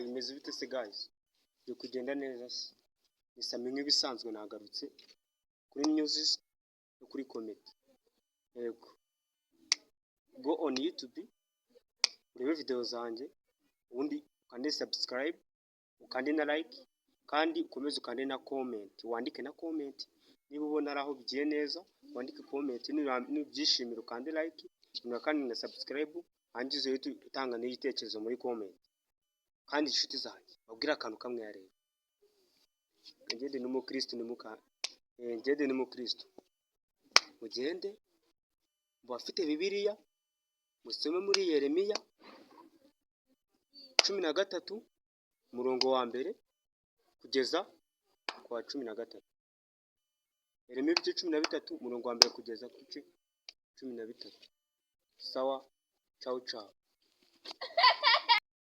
imeze bite se guys? Byo kugenda neza se? Nisame nk'ibisanzwe nagarutse kuri news no kuri comment. Yego. Go on YouTube urebe video zanjye ubundi ukande subscribe ukande na like kandi ukomeze ukande na comment, wandike na comment niba ubona araho bigiye neza, wandike comment nibyishimira ukande like kandi na subscribe, hangize utanga n'igitekerezo muri comment. Kandi inshuti zanjye babwira akantu kamwe yareba, ngende n'umukristo mugende bafite Bibiliya musome muri Yeremiya 13 umurongo wa mbere kugeza kwa 13. Yeremiya 13 umurongo wa mbere kugeza ku 13. Sawa, ciao ciao.